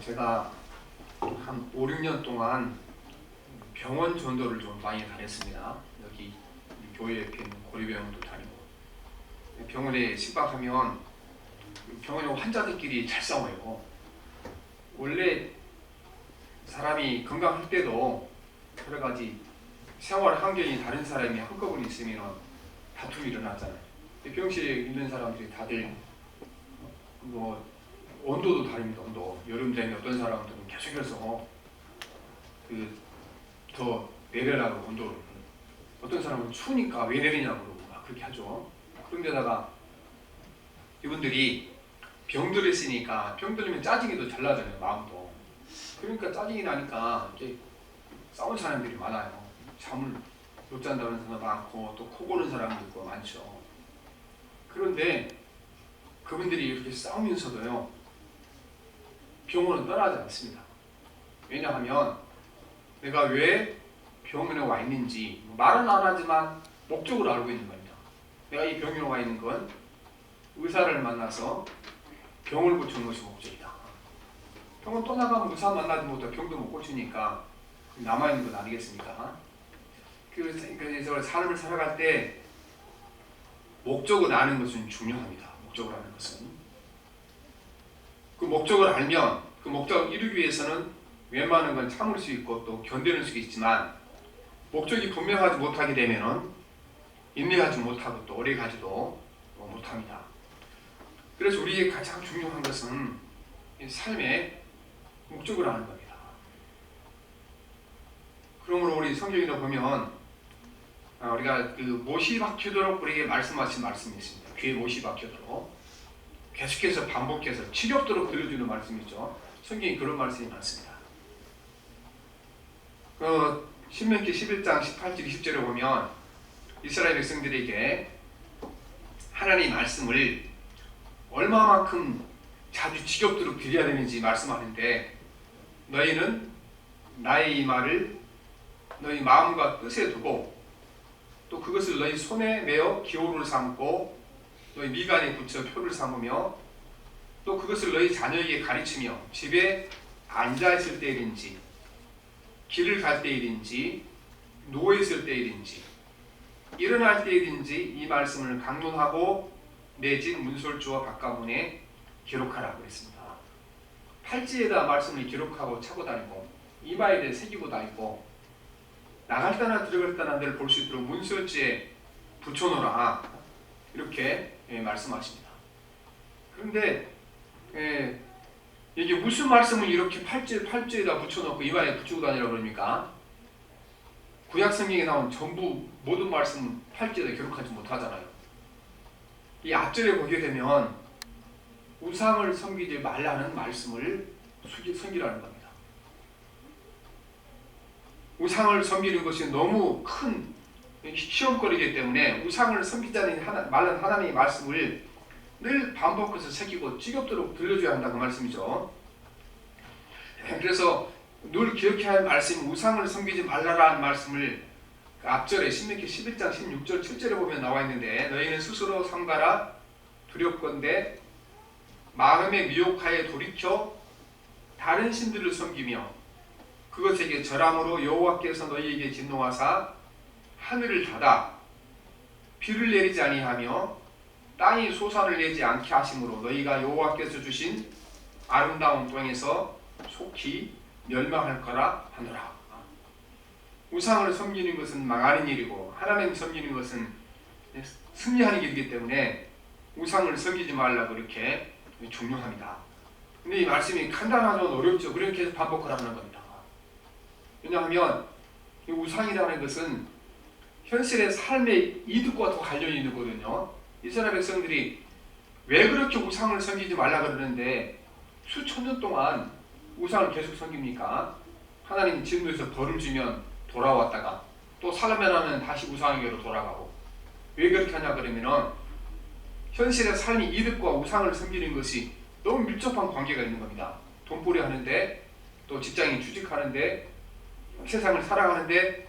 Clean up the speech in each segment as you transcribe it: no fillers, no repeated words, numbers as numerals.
제가 한 5, 6년 동안 병원 전도를 좀 많이 다녔습니다. 여기 교회 옆에 있는 고려병원도 다니고, 병원에 식박하면 병원에 환자들끼리 잘 싸워요. 원래 사람이 건강할 때도 여러 가지 생활 환경이 다른 사람이 한꺼번에 있으면 다툼이 일어나잖아요. 병실에 있는 사람들이 다들 온도도 다릅니다. 온도. 여름 되면 어떤 사람들은 계속해서 더 내려라고 온도를, 어떤 사람은 추우니까 왜 내리냐고 그러고 막 그렇게 하죠. 그런데다가 이분들이 병들어 있으니까, 병들면 짜증이 더 잘 나잖아요. 마음도. 그러니까 짜증이 나니까 이렇게 싸운 사람들이 많아요. 잠을 못 잔다는 사람 많고, 또 코 고는 사람도 있고 많죠. 그런데 그분들이 이렇게 싸우면서도요, 병원은 떠나지 않습니다. 왜냐하면 내가 왜 병원에 와 있는지 말은 안 하지만 목적으로 알고 있는 겁니다. 내가 이 병원에 와 있는 건 의사를 만나서 병을 고치는 것이 목적이다. 병원 떠나가면 의사 만나지 못해 병도 못 고치니까 남아있는 건 아니겠습니까? 그래서 삶을 살아갈 때 목적을 아는 것은 중요합니다. 목적을 아는 것은. 그 목적을 알면 그 목적을 이루기 위해서는 웬만한 건 참을 수 있고 또 견디는 수 있지만, 목적이 분명하지 못하게 되면은 인내하지 못하고 또 오래 가지도 못합니다. 그래서 우리의 가장 중요한 것은 삶의 목적을 아는 겁니다. 그러므로 우리 성경에 보면 우리가 그 못이 박히도록 우리에게 말씀하신 말씀이 있습니다. 귀에 못이 박히도록 계속해서 반복해서 치렵도록 들려주는 말씀이죠. 성경에 그런 말씀이 많습니다. 신명기 11장 18절 20절에 보면 이스라엘 백성들에게 하나님의 말씀을 얼마만큼 자주 지겹도록 드려야 되는지 말씀하는데, 너희는 나의 이 말을 너희 마음과 뜻에 두고 또 그것을 너희 손에 메어 기호를 삼고 너희 미간에 붙여 표를 삼으며 또 그것을 너희 자녀에게 가르치며 집에 앉아있을 때일인지 길을 갈 때일인지 누워있을 때일인지 일어날 때일인지 이 말씀을 강론하고 내 집 문설주와 바깥문에 기록하라고 했습니다. 팔찌에다 말씀을 기록하고 차고 다니고 이마에 새기고 다니고 나갈 때나 들어갈 때나 늘 볼 수 있도록 문설주에 붙여놓으라, 이렇게 말씀하십니다. 그런데 이게 무슨 말씀을 이렇게 팔찌에다 붙여놓고 이마에 붙이고 다니라고 그럽니까? 구약 성경에 나온 전부 모든 말씀은 팔찌에다 기록하지 못하잖아요. 이 앞절에 보게 되면 우상을 섬기지 말라는 말씀을 섬기라는 겁니다. 우상을 섬기는 것이 너무 큰 시험거리이기 때문에 우상을 섬기지 말라는 하나님의 말씀을 늘 반복해서 새기고 지겹도록 들려줘야 한다는 말씀이죠. 그래서 늘 기억해야 할 말씀이 우상을 섬기지 말라라는 말씀을 그 앞절에 신명기 11장 16절 7절에 보면 나와 있는데, 너희는 스스로 삼가라 두렵건대 마음의 미혹하에 돌이켜 다른 신들을 섬기며 그것에게 절함으로 여호와께서 너희에게 진노하사 하늘을 닫아 비를 내리지 아니하며 땅이 소산을 내지 않게 하심으로 너희가 여호와께서 주신 아름다운 땅에서 속히 멸망할 거라 하노라. 우상을 섬기는 것은 망하는 일이고 하나님 섬기는 것은 승리하는 일이기 때문에 우상을 섬기지 말라고 이렇게 중요합니다. 근데 이 말씀이 간단하죠, 어렵죠. 그렇게 계속 반복하라는 겁니다. 왜냐하면 이 우상이라는 것은 현실의 삶의 이득과 더 관련이 있는 거거든요. 이스라엘 백성들이 왜 그렇게 우상을 섬기지 말라 그러는데 수천 년 동안 우상을 계속 섬깁니까? 하나님 진노에서 벌을 주면 돌아왔다가 또 살면하면 다시 우상에게로 돌아가고, 왜 그렇게 하냐 그러면은 현실의 삶의 이득과 우상을 섬기는 것이 너무 밀접한 관계가 있는 겁니다. 돈벌이 하는데 또 직장인 취직하는데 세상을 살아가는데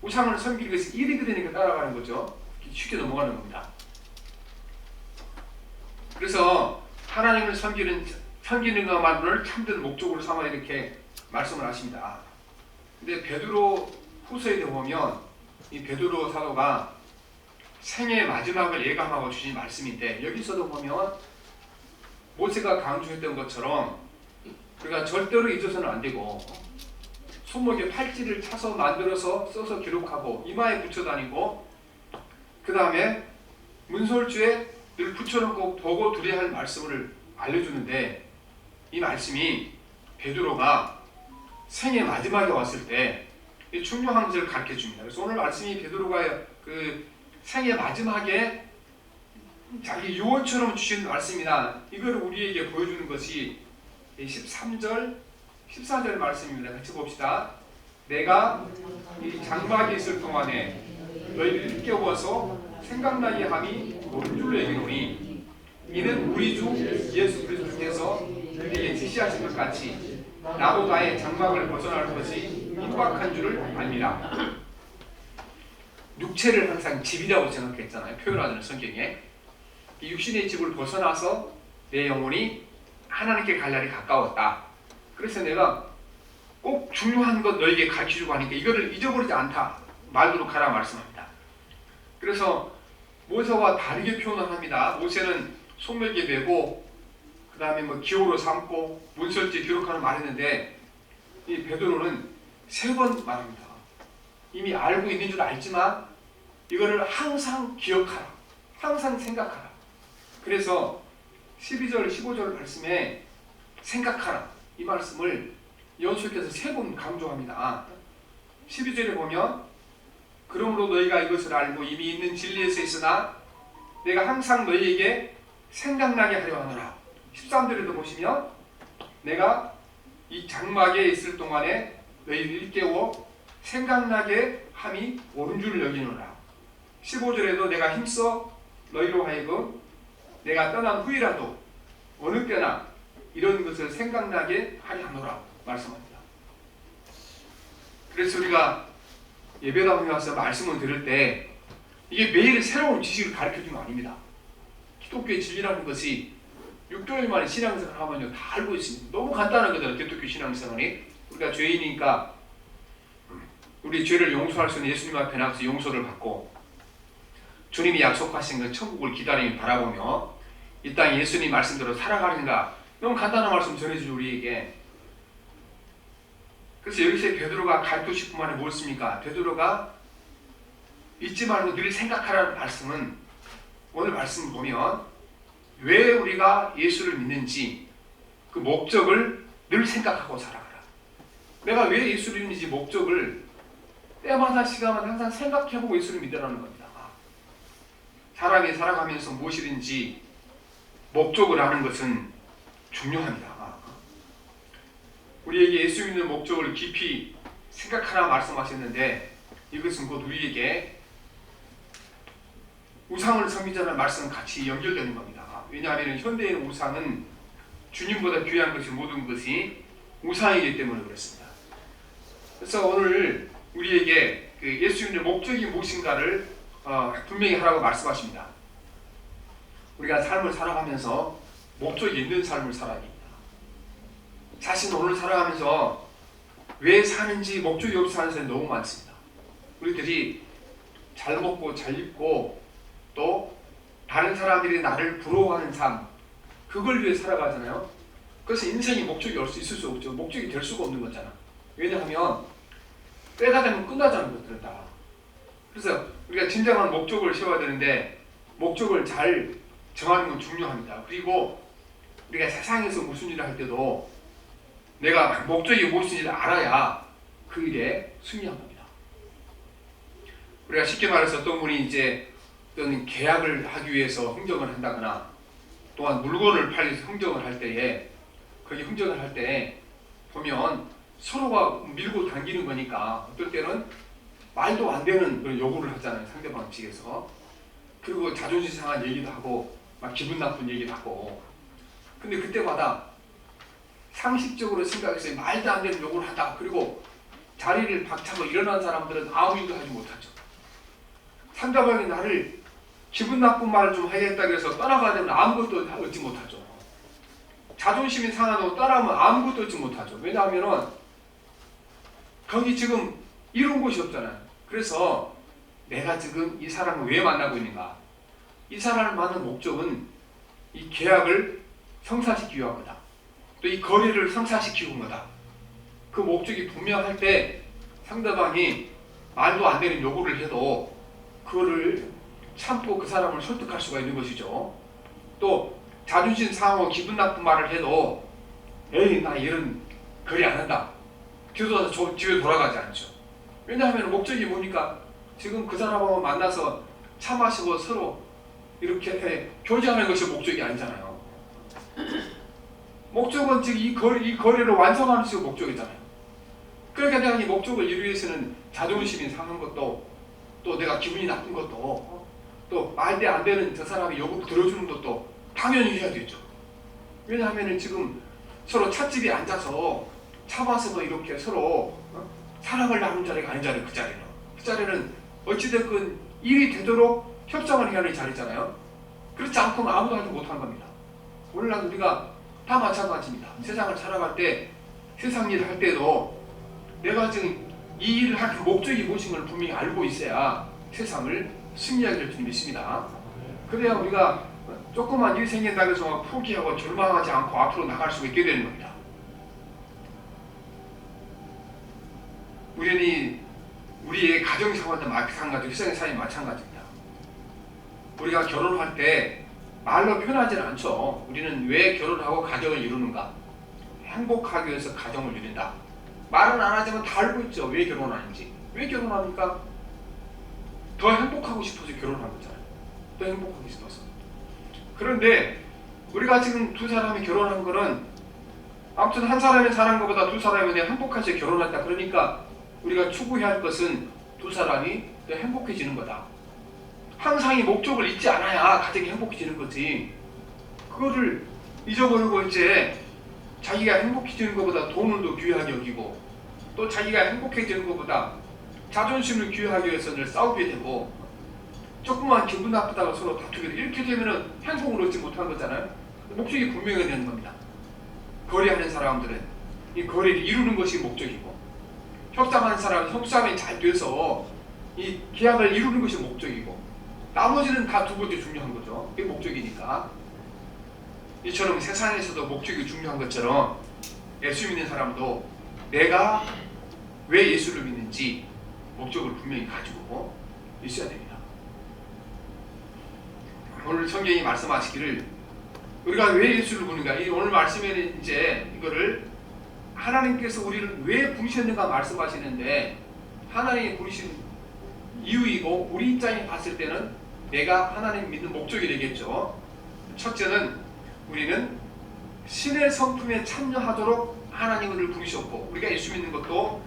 우상을 섬기는 것이 이득이 되니까 따라가는 거죠. 쉽게 넘어가는 겁니다. 그래서 하나님을 섬기는 섬기는 것만을 참된 목적으로 삼아 이렇게 말씀을 하십니다. 근데 베드로 후서에 보면 이 베드로 사도가 생의 마지막을 예감하고 주신 말씀인데, 여기서도 보면 모세가 강조했던 것처럼 우리가 절대로 잊어서는 안 되고 손목에 팔찌를 차서 만들어서 써서 기록하고 이마에 붙여 다니고, 그 다음에 문설주에 늘 붙여놓고 보고 두려야 할 말씀을 알려주는데, 이 말씀이 베드로가 생의 마지막에 왔을 때 중요한 것을 가르쳐 줍니다. 그래서 오늘 말씀이 베드로가 그 생의 마지막에 자기 유언처럼 주신 말씀이다, 이걸 우리에게 보여주는 것이 13절 14절 말씀입니다. 같이 봅시다. 내가 이 장막에 있을 동안에 너희를 일깨워서 생각나게 함이 옳은 줄로 여기노니, 이는 우리 주 예수 그리스도께서 우리에게 지시하신 것 같이 나도 나의 장막을 벗어날 것이 임박한 줄을 압니다. 육체를 항상 집이라고 생각했잖아요. 표현하는 성경에. 이 육신의 집을 벗어나서 내 영혼이 하나님께 갈 날이 가까웠다. 그래서 내가 꼭 중요한 것 너에게 가르쳐주고 하니까 이거를 잊어버리지 않다, 말도록 하라 말씀합니다. 그래서 모세와 다르게 표현을 합니다. 모세는 손목에 메고 그 다음에 뭐 기호로 삼고 문설지에 기록하는 말했는데, 이 베드로는 3번 말합니다. 이미 알고 있는 줄 알지만 이거를 항상 기억하라, 항상 생각하라. 그래서 12절 15절 말씀에 생각하라, 이 말씀을 연수께서 3번 강조합니다. 12절에 보면 그러므로 너희가 이것을 알고 이미 있는 진리에서 있으나 내가 항상 너희에게 생각나게 하려 하노라. 13절에도 보시면 내가 이 장막에 있을 동안에 너희를 일깨워 생각나게 함이 옳은 줄 여기노라. 15절에도 내가 힘써 너희로 하여금 내가 떠난 후이라도 어느 때나 이런 것을 생각나게 하려 하노라 말씀합니다. 그래서 우리가 예배당에 와서 말씀을 들을 때 이게 매일 새로운 지식을 가르쳐주는 거 아닙니다. 기독교의 진리라는 것이 6개월 만에 신앙생활을 하면요 다 알고 있습니다. 너무 간단하거든요. 기독교 신앙생활이. 우리가 죄인이니까 우리 죄를 용서할 수 있는 예수님 앞에 나가서 용서를 받고, 주님이 약속하신 그 천국을 기다리며 바라보며 이 땅에 예수님 말씀대로 살아가는가, 너무 간단한 말씀 전해주죠 우리에게. 그래서 여기서 베드로가 가르치고 싶은 말이 무엇입니까? 베드로가 잊지 말고 늘 생각하라는 말씀은, 오늘 말씀을 보면 왜 우리가 예수를 믿는지 그 목적을 늘 생각하고 살아가라. 내가 왜 예수를 믿는지 목적을 때마다 시간마다 항상 생각해보고 예수를 믿으라는 겁니다. 사람이 살아가면서 무엇이든지 목적을 아는 것은 중요합니다. 우리에게 예수 믿는 목적을 깊이 생각하라 말씀하셨는데, 이것은 곧 우리에게 우상을 섬기자는 말씀은 같이 연결되는 겁니다. 왜냐하면 현대의 우상은 주님보다 귀한 것이 모든 것이 우상이기 때문에 그렇습니다. 그래서 오늘 우리에게 그 예수 믿는 목적이 무엇인가를 분명히 하라고 말씀하십니다. 우리가 삶을 살아가면서 목적이 있는 삶을 살아야 됩니다. 자신 오늘 살아가면서 왜 사는지 목적이 없이 사는 사람이 너무 많습니다. 우리들이 잘 먹고 잘 입고 또 다른 사람들이 나를 부러워하는 삶, 그걸 위해 살아가잖아요. 그래서 인생이 목적이 있을 수 없죠. 목적이 될 수가 없는 거잖아. 왜냐하면 때가 되면 끝나자는 것들은 다. 그래서 우리가 진정한 목적을 세워야 되는데 목적을 잘 정하는 건 중요합니다. 그리고 우리가 세상에서 무슨 일을 할 때도 내가 목적이 무엇인지를 알아야 그 일에 승리한 겁니다. 우리가 쉽게 말해서 어떤 분이 이제 어떤 계약을 하기 위해서 흥정을 한다거나 또한 물건을 팔기 위해서 흥정을 할 때에 거기 흥정을 할 때 보면 서로가 밀고 당기는 거니까 어떨 때는 말도 안 되는 그런 요구를 하잖아요. 상대방 측에서. 그리고 자존심 상한 얘기도 하고 막 기분 나쁜 얘기도 하고. 근데 그때마다 상식적으로 생각해서 말도 안 되는 요구를 하다. 그리고 자리를 박차고 일어난 사람들은 아무 일도 하지 못하죠. 상대방이 나를 기분 나쁜 말을 좀 하겠다고 해서 떠나가야 되면 아무것도 얻지 못하죠. 자존심이 상하고 따라하면 아무것도 얻지 못하죠. 왜냐하면은 거기 지금 이룬 곳이 없잖아요. 그래서 내가 지금 이 사람을 왜 만나고 있는가? 이 사람을 만난 목적은 이 계약을 성사시키기 위한 거다. 또 이 거래를 성사시키기 위한 거다. 그 목적이 분명할 때 상대방이 말도 안 되는 요구를 해도 그거를 참고 그 사람을 설득할 수가 있는 것이죠. 또 자존심 상하고 기분 나쁜 말을 해도 에이 나 이런 거래 안 한다. 뒤돌아서 집에 돌아가지 않죠. 왜냐하면 목적이 뭐니까 지금 그 사람하고 만나서 차 마시고 서로 이렇게 교제하는 것이 목적이 아니잖아요. 목적은 즉 이 거래를 완성하는 것이 목적이잖아요. 그러니까 내가 이 목적을 이루기 위해서는 자존심이 상한 것도 또 내가 기분이 나쁜 것도 또 말대 안 되는 저 사람이 요구를 들어주는 것도 당연히 해야겠죠. 왜냐하면 지금 서로 찻집에 앉아서 차 마시고 이렇게 서로 사랑을 나눈 자리가 아니잖아요. 그 자리는 어찌됐건 일이 되도록 협상을 해야 하는 자리잖아요. 그렇지 않고는 아무도 하지 못한 겁니다. 오늘날 우리가 다 마찬가지입니다. 세상을 살아갈 때 세상 일을 할 때도 내가 지금 이 일을 할 목적이 무엇인 걸 분명히 알고 있어야 세상을 승리하게 될 줄 믿습니다. 그래야 우리가 조그만 일이 생긴다고 해서 포기하고 절망하지 않고 앞으로 나갈 수 있게 되는 겁니다. 우리의 가정생활도 마찬가지고 세상의 삶이 마찬가지입니다. 우리가 결혼할 때 말로 표현하지는 않죠. 우리는 왜 결혼하고 가정을 이루는가? 행복하기 위해서 가정을 이룬다. 말은 안 하지만 다 알고 있죠. 왜 결혼하는지. 왜 결혼합니까? 더 행복하고 싶어서 결혼한 거잖아요. 더 행복하고 싶어서. 그런데 우리가 지금 두 사람이 결혼한 거는 아무튼 한 사람이 사는 것보다 두 사람이 그냥 행복해서 결혼했다. 그러니까 우리가 추구해야 할 것은 두 사람이 더 행복해지는 거다. 항상 이 목적을 잊지 않아야 가정이 행복해지는 거지. 그거를 잊어버리고 이제 자기가 행복해지는 것보다 돈을 더 귀하게 여기고 또 자기가 행복해지는 것보다 자존심을 귀하게 위해서 늘 싸우게 되고 조금만 기분 나쁘다가 서로 다투게 되고 이렇게 되면 행복을 얻지 못한 거잖아요. 목적이 분명해야 되는 겁니다. 거래하는 사람들은 이 거래를 이루는 것이 목적이고 협상하는 사람은 협상이 잘 돼서 이 계약을 이루는 것이 목적이고 나머지는 다 두 번째 중요한 거죠. 그게 목적이니까. 이처럼 세상에서도 목적이 중요한 것처럼 예수 믿는 사람도 내가 왜 예수를 믿는지 목적을 분명히 가지고 있어야 됩니다. 오늘 성경이 말씀하시기를 우리가 왜 예수를 부르는가? 이 오늘 말씀에는 이제 이거를 하나님께서 우리를 왜 부르셨는가 말씀하시는데 하나님이 부르신 이유이고 우리 입장에 봤을 때는 내가 하나님 믿는 목적이 되겠죠. 첫째는 우리는 신의 성품에 참여하도록 하나님을 부르셨고 우리가 예수 믿는 것도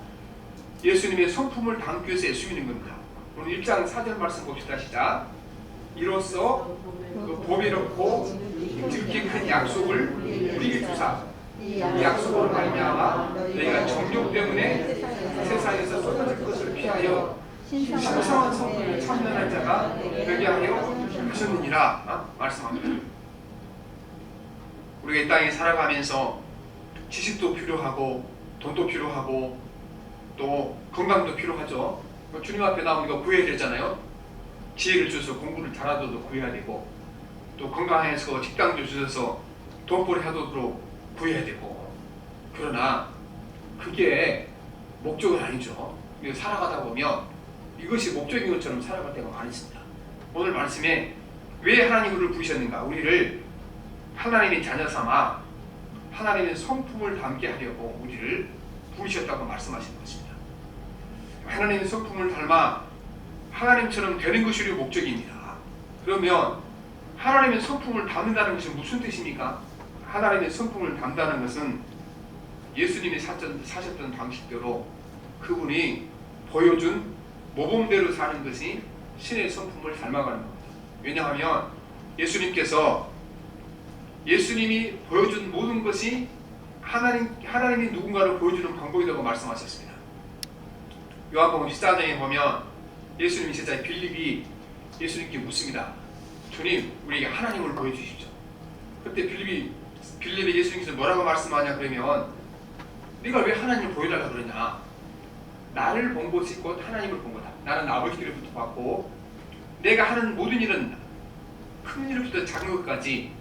예수님의 성품을 담기 위해서 예수 믿는 겁니다. 오늘 1장 4절 말씀 봅시다. 시작. 이로써 그 보배롭고 깊이 큰 약속을 우리에게 주사 이 약속으로 말미암아 너희가 정욕 때문에 세상에서 쏟아질 것을 피하여 신성한 성품을 참여한 자가 되게 하려 하셨느니라 말씀합니다. 우리가 이 땅에 살아가면서 지식도 필요하고 돈도 필요하고 또 건강도 필요하죠. 주님 앞에 나오면 이거 구해야 되잖아요. 지혜를 주셔서 공부를 잘하도록 구해야 되고 또 건강해서 직장도 주셔서 돈벌이 하도록 구해야 되고 그러나 그게 목적은 아니죠. 살아가다 보면 이것이 목적인 것처럼 살아갈 때가 많이 있습니다. 오늘 말씀에 왜 하나님이 우리를 부르셨는가? 우리를 하나님의 자녀 삼아 하나님의 성품을 담게 하려고 우리를 부르셨다고 말씀하시는 것입니다. 하나님의 성품을 닮아 하나님처럼 되는 것이 우리의 목적입니다. 그러면 하나님의 성품을 담는다는 것이 무슨 뜻입니까? 하나님의 성품을 담다는 것은 예수님이 사셨던 방식대로 그분이 보여준 모범대로 사는 것이 신의 성품을 닮아가는 겁니다. 왜냐하면 예수님이 보여준 모든 것이 하나님이 누군가를 보여주는 방법이라고 말씀하셨습니다. 요한복음 14장에 보면 예수님이 제자 빌립이 예수님께 묻습니다. 주님, 우리에게 하나님을 보여주십시오. 그때 빌립이 빌립에 예수님께서 뭐라고 말씀하냐 그러면 네가 왜 하나님을 보여달라 그러냐. 나를 본 것이 곧 하나님을 본 거다. 나는 아버지께로부터 봤고 내가 하는 모든 일은 큰 일부터 작은 것까지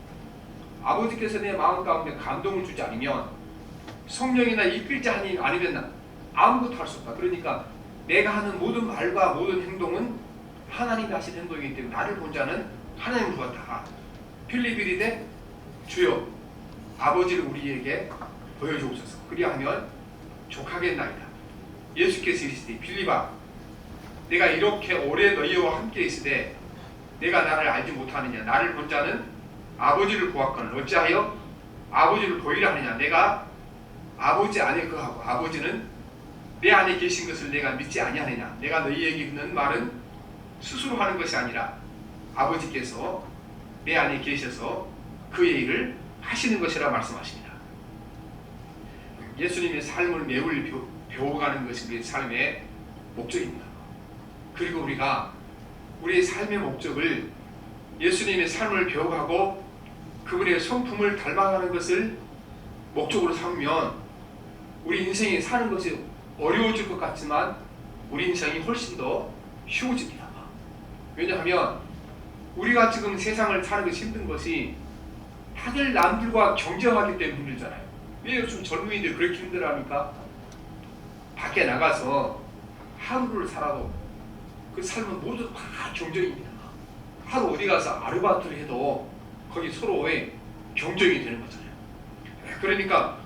아버지께서 내 마음 가운데 감동을 주지 않으면 성령이나 이끌지 아니면 아무것도 할 수 없다. 그러니까 내가 하는 모든 말과 모든 행동은 하나님이 하신 행동이기 때문에 나를 본 자는 하나님을 보았다. 필리비리되 주여 아버지를 우리에게 보여주옵소서. 그리하면 족하겠나이다. 예수께서 이르시되 빌립아 내가 이렇게 오래 너희와 함께 있으되 내가 나를 알지 못하느냐. 나를 본 자는 아버지를 보았거늘 어찌하여 아버지를 보이라 하느냐. 내가 아버지 안에 거하고 아버지는 내 안에 계신 것을 내가 믿지 아니하느냐. 내가 너희에게 있는 말은 스스로 하는 것이 아니라 아버지께서 내 안에 계셔서 그의 일을 하시는 것이라 말씀하십니다. 예수님의 삶을 매울 배워가는 것이 우리의 삶의 목적입니다. 그리고 우리가 우리의 삶의 목적을 예수님의 삶을 배워가고 그분의 성품을 닮아가는 것을 목적으로 삼으면 우리 인생이 사는 것이 어려워질 것 같지만 우리 인생이 훨씬 더 쉬워집니다. 왜냐하면 우리가 지금 세상을 사는 것이 힘든 것이 다들 남들과 경쟁하기 때문에 힘들잖아요. 왜 요즘 젊은이들 그렇게 힘들어합니까? 밖에 나가서 하루를 살아도 그 삶은 모두 다 경쟁입니다. 하루 어디 가서 아르바이트를 해도 거기 서로의 경쟁이 되는 거잖아요. 그러니까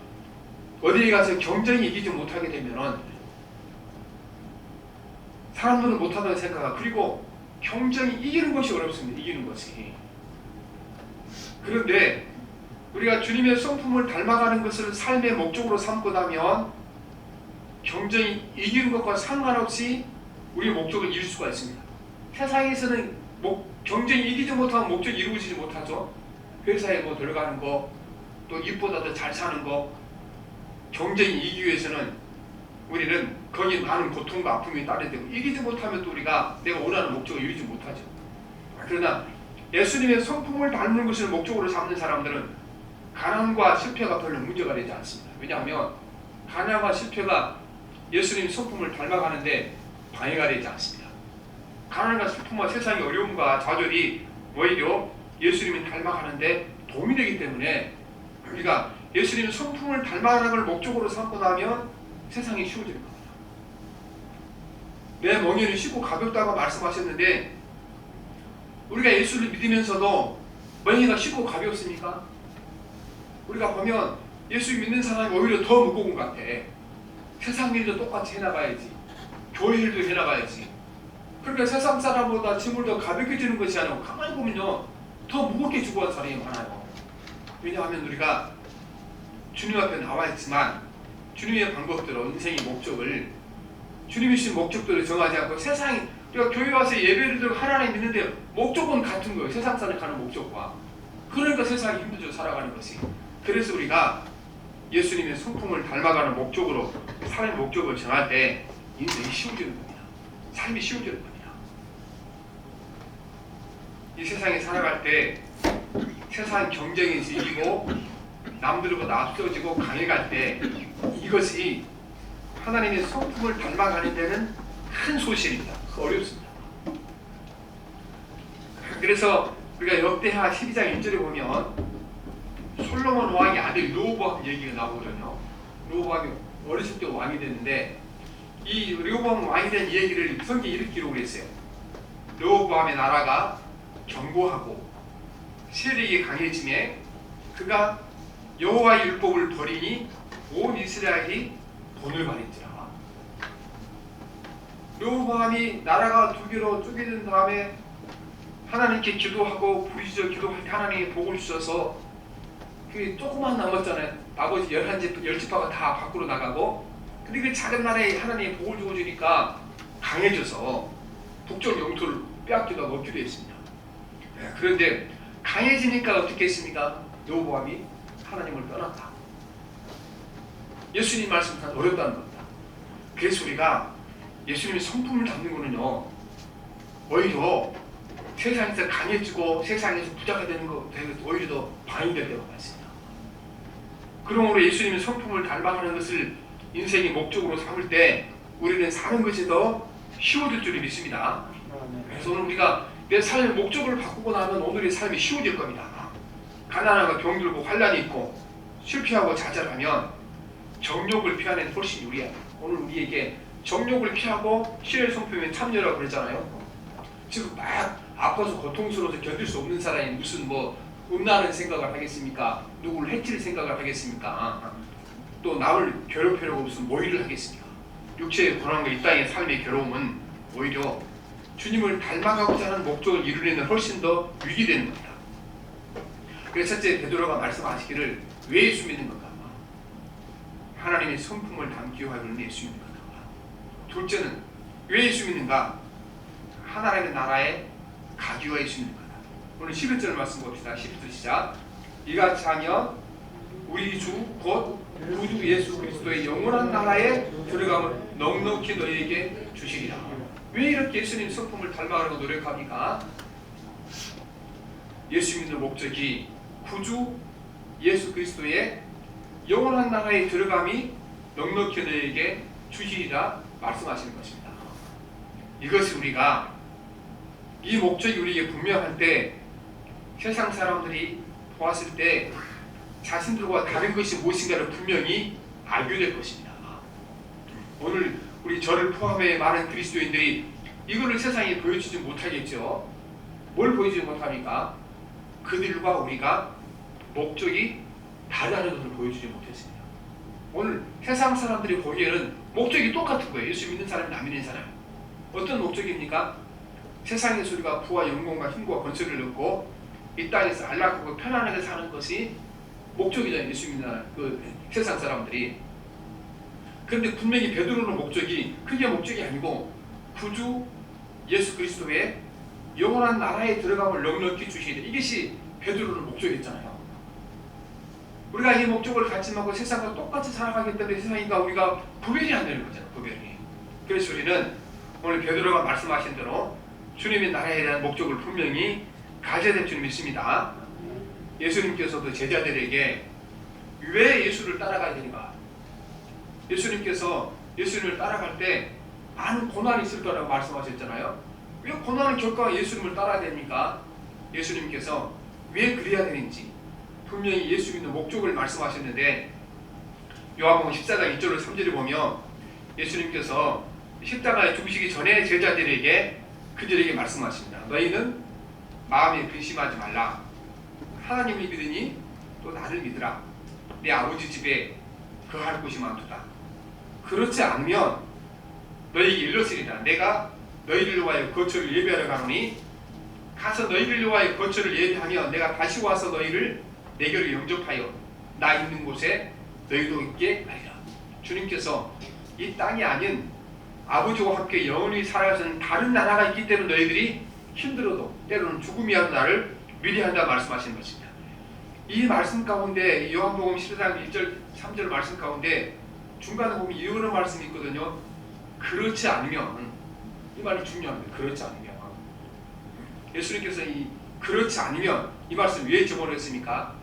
어디에 가서 경쟁이 이기지 못하게 되면은 사람들은 못하다고 생각하고 그리고 경쟁이 이기는 것이 어렵습니다. 이기는 것이. 그런데 우리가 주님의 성품을 닮아가는 것을 삶의 목적으로 삼고 나면 경쟁이 이기는 것과 상관없이 우리의 목적을 이룰 수가 있습니다. 세상에서는 경쟁이 이기지 못하면 목적이 이루어지지 못하죠. 회사에 뭐 들어가는 거, 또 입보다 더 잘 사는 거, 경쟁이 이기기 위해서는 우리는 거기에 많은 고통과 아픔이 따르게 되고 이기지 못하면 또 우리가 내가 원하는 목적을 이루지 못하죠. 그러나 예수님의 성품을 닮는 것을 목적으로 삼는 사람들은 가난과 실패가 별로 문제가 되지 않습니다. 왜냐하면 가난과 실패가 예수님 성품을 닮아가는데 방해가 되지 않습니다. 가난과 슬픔과 세상의 어려움과 좌절이 오히려 예수님을 닮아가는데 도움이 되기 때문에 우리가 예수님 성품을 닮아가는 걸 목적으로 삼고 나면 세상이 쉬워질 겁니다. 내 멍에는 쉽고 가볍다고 말씀하셨는데 우리가 예수를 믿으면서도 멍에가 쉽고 가볍습니까? 우리가 보면 예수 믿는 사람이 오히려 더 무거운 것 같아. 세상 일도 똑같이 해나가야지. 교회 일도 해나가야지. 그러니까 세상 사람보다 짐을 더 가볍게 지는 것이 아니고 가만히 보면요 더 무겁게 주고 간 사람이 많아요. 왜냐하면 우리가 주님 앞에 나와 있지만 주님의 방법대로 인생의 목적을 주님이 주신 목적대로 정하지 않고 세상이 우리가 교회 와서 예배를 드리고 하나님 믿는데 목적은 같은 거예요. 세상 살아가는 목적과. 그러니까 세상이 힘들죠. 살아가는 것이. 그래서 우리가 예수님의 성품을 닮아가는 목적으로 삶의 목적을 정할 때 인생이 쉬워지는 겁니다. 삶이 쉬워지는 겁니다. 이 세상에 살아갈 때 세상 경쟁에서 이기고 남들보다 앞서지고 강해갈 때 이것이 하나님의 성품을 닮아가는 데는 큰 소실입니다. 어렵습니다. 그래서 우리가 역대하 12장 1절에 보면 솔로몬 왕의 아들 르호보암 얘기가 나오거든요. 르호보암이 어렸을 때 왕이 됐는데 이 르호보암 왕이 된 얘기를 성경에 이렇게 기록을 했어요. 르호보암의 나라가 견고하고 세력이 강해짐에 그가 여호와의 율법을 버리니 온 이스라엘이 본을 받았지라. 르호보암이 나라가 두 개로 쪼개진 다음에 하나님께 기도하고 부르짖어 기도할 때 하나님이 복을 주셔서 그 조금만 남았잖아요. 나머지 10지파가 다 밖으로 나가고 근데 그 작은 나라에 하나님이 복을 주고 주니까 강해져서 북쪽 영토를 빼앗기다 먹기로 했습니다. 그런데 강해지니까 어떻게 했습니까? 르호보암이 하나님을 떠났다. 예수님 말씀은 어렵다는 겁니다. 그래서 우리가 예수님의 성품을 담는 거는요 오히려 세상에서 강해지고 세상에서 부자가 되는 거 오히려 더 방해될 때가 많습니다. 그러므로 예수님의 성품을 닮아가는 것을 인생의 목적으로 삼을 때 우리는 사는 것이 더 쉬워질 줄을 믿습니다. 그래서 오늘 우리가 내 삶의 목적을 바꾸고 나면 오늘의 삶이 쉬워질 겁니다. 가난하고 병들고 환란이 있고 실패하고 좌절하면 정욕을 피하는 훨씬 유리합니다. 오늘 우리에게 정욕을 피하고 신의 성품에 참여라고 그랬잖아요. 지금 막 아파서 고통스러워서 견딜 수 없는 사람이 무슨 음란한 생각을 하겠습니까? 누구를 해칠 생각을 하겠습니까? 또 남을 괴롭히려고 무슨 모의를 하겠습니까? 육체의 고난과 이 땅의 삶의 괴로움은 오히려 주님을 닮아가고자 하는 목적을 이루려는 훨씬 더 위기되는 겁니다. 그래서 첫째 베드로가 말씀하시기를 왜 예수 믿는 건가? 하나님의 성품을 담기 위하여 예수 믿는 건가? 둘째는 왜 예수 믿는가? 하나님의 나라에 가기 위하여 예수 믿는 거다. 오늘 11절 말씀 봅시다. 11절 시작. 이같이 하면 우리 주 곧 구주 예수 그리스도의 영원한 나라에 들어감을 넉넉히 너희에게 주시리라. 왜 이렇게 예수님 성품을 닮아가려고 노력합니까? 예수 믿는 목적이 구주 예수 그리스도의 영원한 나라에 들어감이 넉넉히 너희에게 주시리라 말씀하시는 것입니다. 이것이 우리가 이 목적이 우리에게 분명할 때 세상 사람들이 보았을 때 자신들과 다른 것이 무엇인가를 분명히 알게 될 것입니다. 오늘 우리 저를 포함해 많은 그리스도인들이 이거를 세상에 보여주지 못하겠죠. 뭘 보여주지 못합니까? 그들과 우리가 목적이 다르다는 것을 보여주지 못했습니다. 오늘 세상 사람들이 보기에는 목적이 똑같은 거예요. 예수 믿는 사람이 안 믿는 사람. 어떤 목적입니까? 세상에서 우리가 부와 영광과 힘과 권세를 얻고 이 땅에서 안락하고 편안하게 사는 것이 목적이잖아요. 예수 믿는 세상 사람들이. 그런데 분명히 베드로는 목적이 그게 목적이 아니고 구주 예수 그리스도의 영원한 나라에 들어감을 넉넉히 주시되 이것이 베드로는 목적이었잖아요. 우리가 이 목적을 갖지 말고 세상과 똑같이 살아가기 때문에 세상이가 우리가 구별이 안 되는 거잖아요. 구별이. 그래서 우리는 오늘 베드로가 말씀하신 대로 주님의 나라에 대한 목적을 분명히 가져야 될 줄 믿습니다. 예수님께서도 제자들에게 왜 예수를 따라가야 되는가? 예수님께서 예수님을 따라갈 때 많은 고난이 있을 거라고 말씀하셨잖아요. 왜 고난을 겪어 예수님을 따라야 됩니까? 예수님께서 왜 그래야 되는지 분명히 예수 믿는 목적을 말씀하셨는데 요한복음 14장 2절로 3절을 보면 예수님께서 십자가에 죽으시기 전에 제자들에게 그들에게 말씀하십니다. 너희는 마음에 근심하지 말라. 하나님을 믿으니 또 나를 믿으라. 내 아버지 집에 거할 곳이 많도다. 그렇지 않으면 너희에게 일러으리라. 내가 너희를 위하여 거처를 예비하러 가노니 가서 너희를 위하여 거처를 예비하면 내가 다시 와서 너희를 내게로 영접하여 나 있는 곳에 너희도 있게 하리라. 주님께서 이 땅이 아닌 아버지와 함께 영원히 살아가는 다른 나라가 있기 때문에 너희들이 힘들어도 때로는 죽음이라도 나를 위대한다 말씀하시는 것입니다. 이 말씀 가운데 요한복음 14장 1절 3절 말씀 가운데 중간에 보면 이어는 말씀이 있거든요. 그렇지 않으면 이 말이 중요합니다. 그렇지 않으면 예수님께서 이 그렇지 않으면 이 말씀 왜 적어냈습니까?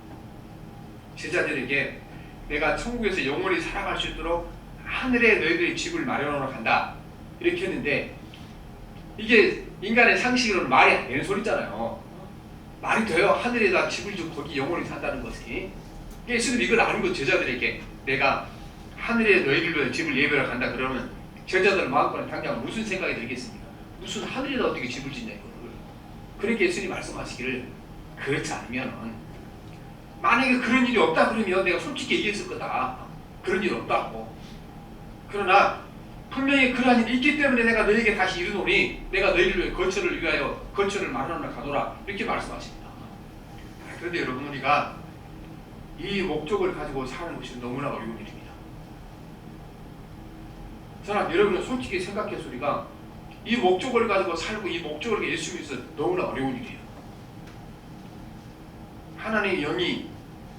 제자들에게 내가 천국에서 영원히 살아갈 수 있도록 하늘에 너희들의 집을 마련하러 간다 이렇게 했는데 이게 인간의 상식으로는 말이 안 되는 소리잖아요. 말이 돼요? 하늘에다 집을 주고 거기 영원히 산다는 것이. 예수님 이걸 아는 거 제자들에게 내가 하늘에 너희를 위해 집을 예배하러 간다 그러면 제자들 마음속에 당장 무슨 생각이 들겠습니까? 무슨 하늘에다 어떻게 집을 짓냐 이거를. 그렇게 예수님 말씀하시기를 그렇지 않으면 만약에 그런 일이 없다 그러면 내가 솔직히 얘기했을 거다. 그런 일 없다고. 그러나 분명히 그러한 일이 있기 때문에 내가 너희에게 다시 이르노니 내가 너희를 위해 거처를 위하여 거처를 마련하러 가노라 이렇게 말씀하십니다. 그런데 여러분 우리가 이 목적을 가지고 사는 것이 너무나 어려운 일입니다. 저는 여러분은 솔직히 생각해서 우리가 이 목적을 가지고 살고 이 목적을 예수 믿어서 너무나 어려운 일이에요. 하나님의 영이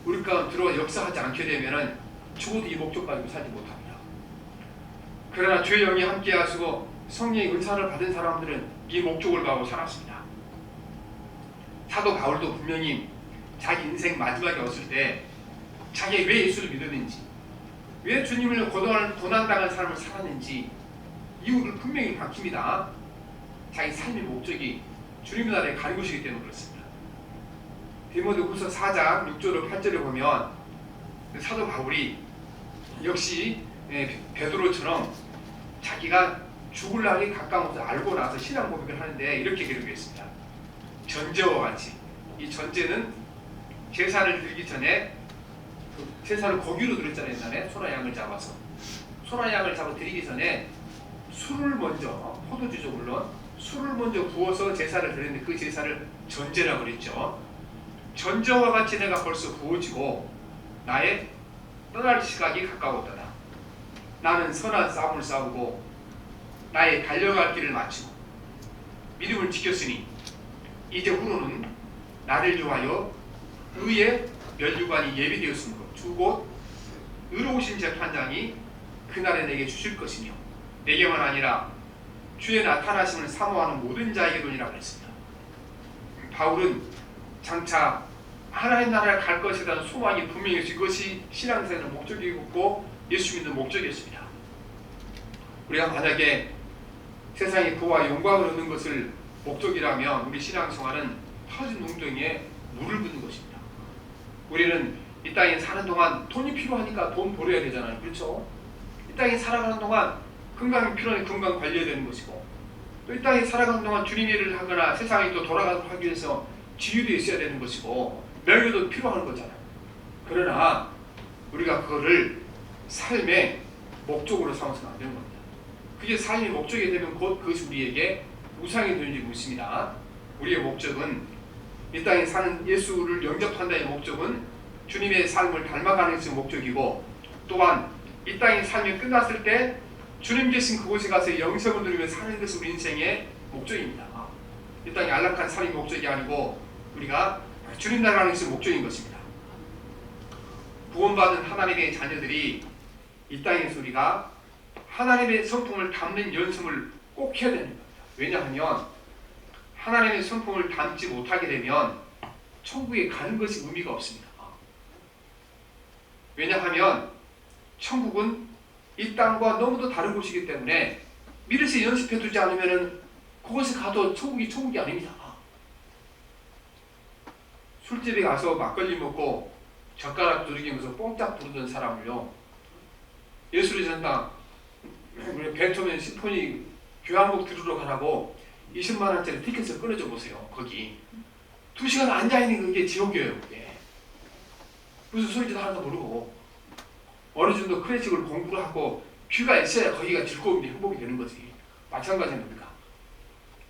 우리 가운데 들어와 역사하지 않게 되면은 죽어도 이 목적 가지고 살지 못합니다. 그러나 주의 영이 함께 하시고 성령의 은사를 받은 사람들은 이 목적을 가지고 살았습니다. 사도 바울도 분명히 자기 인생 마지막에 왔을 때 자기가 왜 예수를 믿었는지, 왜 주님을 고난당한 삶을 살았는지 이유를 분명히 밝힙니다. 자기 삶의 목적이 주님 나라에 가는 것이기 때문에 그렇습니다. 디모데후서 4장 6절로 8절을 보면 사도 바울이 역시 베드로처럼 자기가 죽을 날이 가까운 것을 알고 나서 신앙 고백을 하는데 이렇게 기록했습니다. 전제와 같이, 이 전제는 제사를 드리기 전에 제사를 고기로 드렸잖아요. 옛날에 소나 양을 잡아서 소나 양을 잡아 드리기 전에 술을 먼저, 포도주죠 물론, 술을 먼저 부어서 제사를 드렸는데 그 제사를 전제라고 그랬죠. 전제와 같이 내가 벌써 부어지고 나의 떠날 시각이 가까웠다. 나는 선한 싸움을 싸우고 나의 달려갈 길을 마치고 믿음을 지켰으니 이제 후로는 나를 위하여 의의 면류관이 예비되었으므로 주곧 의로우신 재판장이 그날에 내게 주실 것이며 내게만 아니라 주의 나타나심을 사모하는 모든 자에게도니라 그랬습니다. 바울은 장차 하나님 나라에 갈 것에 대한 소망이 분명히 이것이 신앙생활의 목적이었고 예수 믿는 목적이었습니다. 우리가 만약에 세상의 부와 영광을 얻는 것을 목적이라면 우리 신앙생활은 터진 농동에 물을 붓는 것입니다. 우리는 이 땅에 사는 동안 돈이 필요하니까 돈 벌어야 되잖아요. 그렇죠? 이 땅에 살아가는 동안 건강이 필요하니 건강 관리해야 되는 것이고, 또 이 땅에 살아가는 동안 주님 일을 하거나 세상에 또 돌아가도록 하기 위해서 지유도 있어야 되는 것이고 명예도 필요한 거잖아요. 그러나 우리가 그거를 삶의 목적으로 삼아서는 안 되는 겁니다. 그게 삶의 목적이 되면 곧 그것이 우리에게 우상이 되는지 묻습니다. 우리의 목적은 이 땅에 사는 예수를 영접한다의 목적은 주님의 삶을 닮아가는 것이 목적이고, 또한 이 땅의 삶이 끝났을 때 주님 계신 그곳에 가서 영생을 누리며 사는 것이 우리 인생의 목적입니다. 이 땅의 안락한 삶이 목적이 아니고 우리가 주님 나라 가는 것이 목적인 것입니다. 구원받은 하나님의 자녀들이 이 땅에서 우리가 하나님의 성품을 담는 연습을 꼭 해야 되는 겁니다. 왜냐하면 하나님의 성품을 담지 못하게 되면 천국에 가는 것이 의미가 없습니다. 왜냐하면 천국은 이 땅과 너무도 다른 곳이기 때문에 미리서 연습해 두지 않으면 그곳에 가도 천국이 아닙니다. 술집에 가서 막걸리 먹고 젓가락 두르기면서 뽕짝 부르던 사람을요, 예수를 전당 베토벤 심포니 교향곡 들으러 가라고 20만 원짜리 티켓을 끊어줘 보세요. 거기 2시간 앉아있는 게 지옥이에요. 그게 무슨 소리인지도 하나도 모르고 어느 정도 클래식을 공부를 하고 귀가 있어야 거기가 즐거움이 행복이 되는 거지. 마찬가지입니다.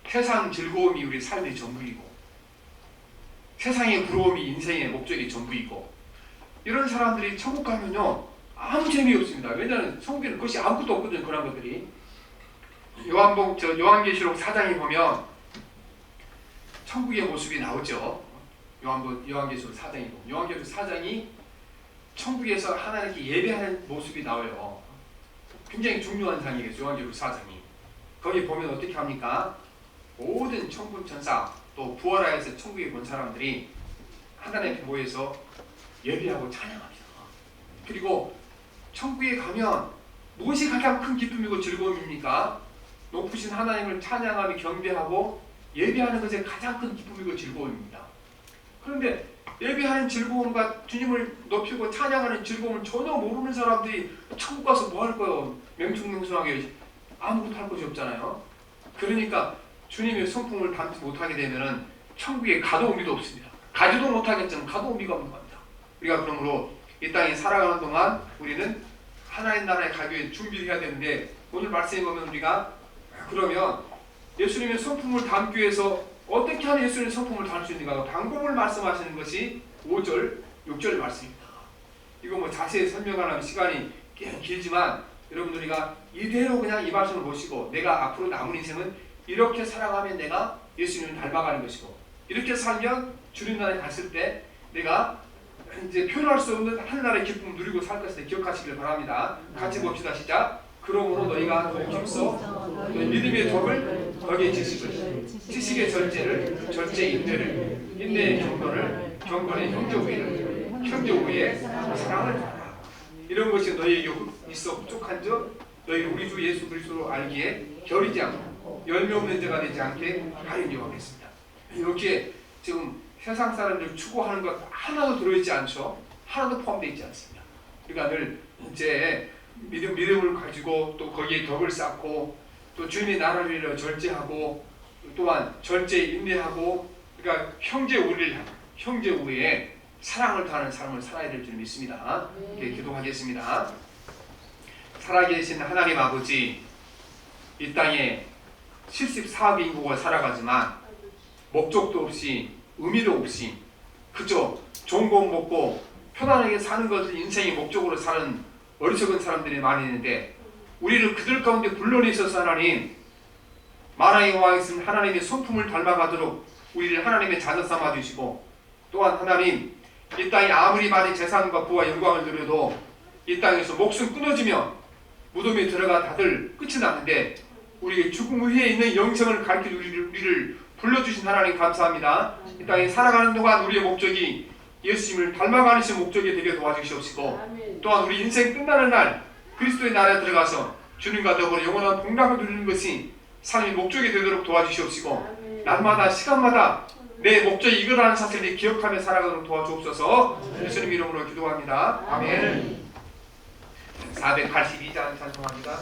세상 즐거움이 우리 삶의 전부이고 세상의 부러움이 인생의 목적의 전부이고, 이런 사람들이 천국 가면요 아무 재미없습니다. 왜냐하면 천국에는 그것이 아무것도 없거든요. 그런 것들이. 요한계시록 4장에 보면 천국의 모습이 나오죠. 요한계시록 4장이 보면 요한계시록 4장이 천국에서 하나님께 예배하는 모습이 나와요. 굉장히 중요한 장이에요. 요한계시록 4장이. 거기 보면 어떻게 합니까? 모든 천군 천사 또 부활하여서 천국에 본 사람들이 하나님 앞에 모여서 예배하고 찬양합니다. 그리고 천국에 가면 무엇이 가장 큰 기쁨이고 즐거움입니까? 높으신 하나님을 찬양하며 경배하고 예배하는 것이 가장 큰 기쁨이고 즐거움입니다. 그런데 예배하는 즐거움과 주님을 높이고 찬양하는 즐거움을 전혀 모르는 사람들이 천국 가서 뭐 할 거예요? 맹충맹충하게 아무것도 할 것이 없잖아요. 그러니까 주님의 성품을 담지 못하게 되면은 천국에 가도 의미도 없습니다. 가지도 못하겠지만 가도 의미가 없는 겁니다. 우리가 그러므로 이 땅에 살아가는 동안 우리는 하나님 나라에 가기 위해 준비를 해야 되는데, 오늘 말씀에 보면 우리가 그러면 예수님의 성품을 담기 위해서 어떻게 하면 예수님의 성품을 담을 수 있는가? 방법을 말씀하시는 것이 5절, 6절 말씀입니다. 이거 뭐 자세히 설명하려면 시간이 길지만 여러분들 우리가 이대로 그냥 이 말씀을 보시고 내가 앞으로 남은 인생은 이렇게 살아가면 내가 예수님을 닮아가는 것이고, 이렇게 살면 주님 나라에 갔을 때 내가 이제 표현할 수 없는 하늘나라의 기쁨을 누리고 살 것을 기억하시길 바랍니다. 같이 봅시다. 시작. 그러므로 너희가 더 힘써 믿음의 덕을 덕의 지식을, 지식의 절제를, 절제 인내를, 인내의 경건을, 경건의 형제 우애를, 형제 우애의 사랑을 따라. 이런 것이 너희에게 있어 부족한즉 너희 우리 주 예수 그리스도로 알기에 결이지 않고 열매 없는 자가 되지 않게 하리니 하겠습니다. 이렇게 지금 세상 사람들 추구하는 것 하나도 들어있지 않죠. 하나도 포함되어 있지 않습니다. 우리가 늘 이제 믿음을 가지고 또 거기에 덕을 쌓고 또 주님의 나라를 위하여 절제하고 또한 절제에 인내하고 그러니까 형제 우애에 사랑을 다하는 삶을 살아야 될 줄 믿습니다. 이렇게 기도하겠습니다. 살아계신 하나님 아버지, 이 땅에 74억 인구가 살아가지만 목적도 없이 의미도 없이 그저 좋은 것 먹고 편안하게 사는 것을 인생의 목적으로 사는 어리석은 사람들이 많이 있는데 우리를 그들 가운데 불러내셔서 하나님 만왕의 왕이신 하나님의 성품을 닮아가도록 우리를 하나님의 자녀 삼아주시고 또한 하나님 이 땅에 아무리 많은 재산과 부와 영광을 누려도 이 땅에서 목숨 끊어지면 무덤에 들어가 다들 끝이 났는데 우리에게 죽음 후에 있는 영생을 가르쳐 우리를 불러주신 하나님 감사합니다. 이 땅에 살아가는 동안 우리의 목적이 예수님을 닮아가는 목적이 되게 도와주시옵시고 또한 우리 인생 끝나는 날 그리스도의 나라에 들어가서 주님과 더불어 영원한 동락을 누리는 것이 삶의 목적이 되도록 도와주시옵시고 날마다 시간마다 내 목적이 이거라는 사실을 기억하며 살아가도록 도와주옵소서. 예수님 이름으로 기도합니다. 아멘. 482장 찬송합니다.